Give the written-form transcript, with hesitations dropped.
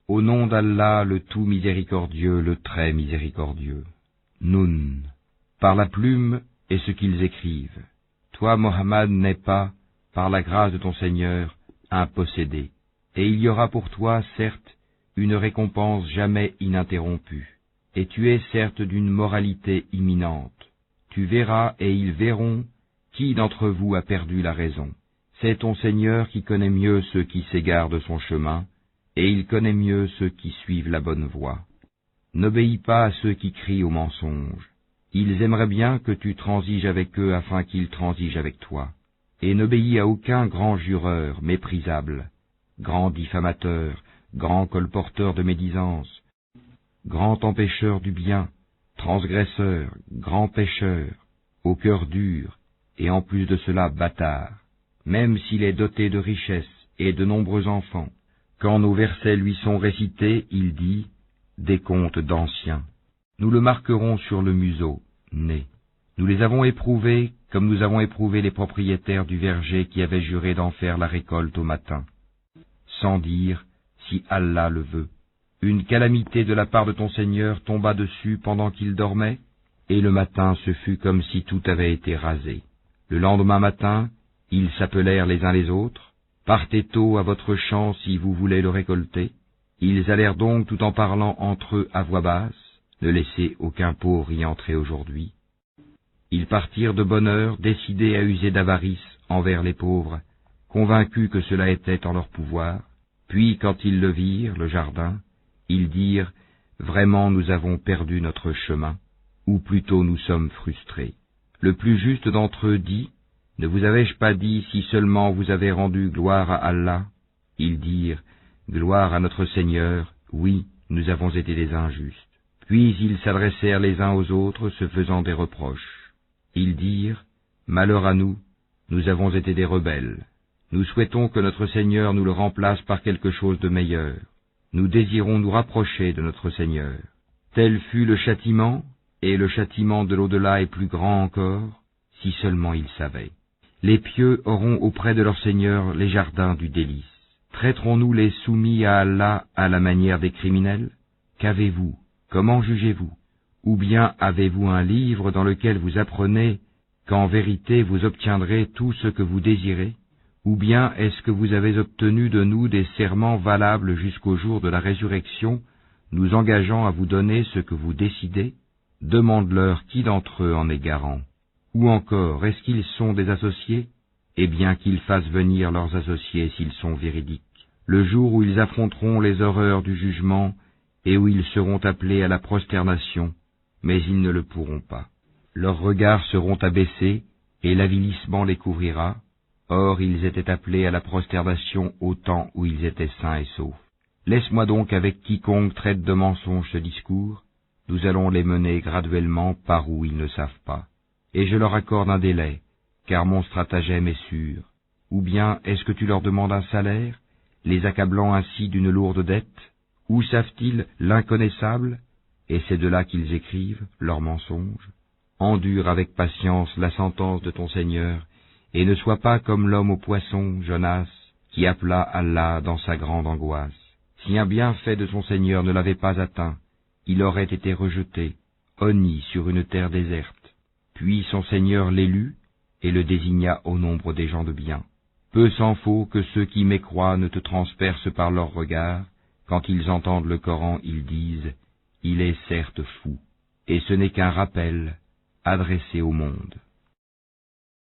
Au nom d'Allah, le tout miséricordieux, le très miséricordieux. Nun. Par la plume et ce qu'ils écrivent. Toi, Mohammed, n'es pas, par la grâce de ton Seigneur, un possédé. Et il y aura pour toi, certes, une récompense jamais ininterrompue. Et tu es certes d'une moralité imminente. Tu verras et ils verront qui d'entre vous a perdu la raison. C'est ton Seigneur qui connaît mieux ceux qui s'égarent de son chemin, et il connaît mieux ceux qui suivent la bonne voie. N'obéis pas à ceux qui crient au mensonge. Ils aimeraient bien que tu transiges avec eux afin qu'ils transigent avec toi. Et n'obéis à aucun grand jureur méprisable, grand diffamateur, grand colporteur de médisance, grand empêcheur du bien, transgresseur, grand pécheur, au cœur dur, et en plus de cela bâtard, même s'il est doté de richesses et de nombreux enfants. Quand nos versets lui sont récités, il dit, des contes d'anciens. Nous le marquerons sur le museau, nez. Nous les avons éprouvés comme nous avons éprouvé les propriétaires du verger qui avaient juré d'en faire la récolte au matin, sans dire, si Allah le veut. Une calamité de la part de ton Seigneur tomba dessus pendant qu'il dormait, et le matin ce fut comme si tout avait été rasé. Le lendemain matin, ils s'appelèrent les uns les autres, partez tôt à votre champ si vous voulez le récolter. Ils allèrent donc tout en parlant entre eux à voix basse, ne laissez aucun pauvre y entrer aujourd'hui. Ils partirent de bonne heure, décidés à user d'avarice envers les pauvres, convaincus que cela était en leur pouvoir. Puis, quand ils le virent, le jardin, ils dirent, vraiment nous avons perdu notre chemin, ou plutôt nous sommes frustrés. Le plus juste d'entre eux dit, ne vous avais-je pas dit si seulement vous avez rendu gloire à Allah? Ils dirent, gloire à notre Seigneur, oui, nous avons été des injustes. Puis ils s'adressèrent les uns aux autres, se faisant des reproches. Ils dirent, malheur à nous, nous avons été des rebelles. Nous souhaitons que notre Seigneur nous le remplace par quelque chose de meilleur. Nous désirons nous rapprocher de notre Seigneur. Tel fut le châtiment, et le châtiment de l'au-delà est plus grand encore, si seulement ils savaient. Les pieux auront auprès de leur Seigneur les jardins du délice. Traiterons-nous les soumis à Allah à la manière des criminels? Qu'avez-vous? Comment jugez-vous? Ou bien avez-vous un livre dans lequel vous apprenez qu'en vérité vous obtiendrez tout ce que vous désirez? Ou bien est-ce que vous avez obtenu de nous des serments valables jusqu'au jour de la résurrection, nous engageant à vous donner ce que vous décidez? Demande-leur qui d'entre eux en est garant. Ou encore, est-ce qu'ils sont des associés? Eh bien qu'ils fassent venir leurs associés s'ils sont véridiques. Le jour où ils affronteront les horreurs du jugement, et où ils seront appelés à la prosternation, mais ils ne le pourront pas. Leurs regards seront abaissés, et l'avilissement les couvrira. Or ils étaient appelés à la prosternation au temps où ils étaient sains et saufs. Laisse-moi donc avec quiconque traite de mensonge ce discours, nous allons les mener graduellement par où ils ne savent pas. Et je leur accorde un délai, car mon stratagème est sûr. Ou bien est-ce que tu leur demandes un salaire, les accablant ainsi d'une lourde dette? Où savent-ils l'inconnaissable? Et c'est de là qu'ils écrivent leurs mensonges. Endure avec patience la sentence de ton Seigneur, et ne sois pas comme l'homme au poisson, Jonas, qui appela Allah dans sa grande angoisse. Si un bienfait de son Seigneur ne l'avait pas atteint, il aurait été rejeté, honni sur une terre déserte. Puis son Seigneur l'élut, et le désigna au nombre des gens de bien. Peu s'en faut que ceux qui mécroient ne te transpercent par leurs regards. Quand ils entendent le Coran, ils disent « Il est certes fou », et ce n'est qu'un rappel adressé au monde.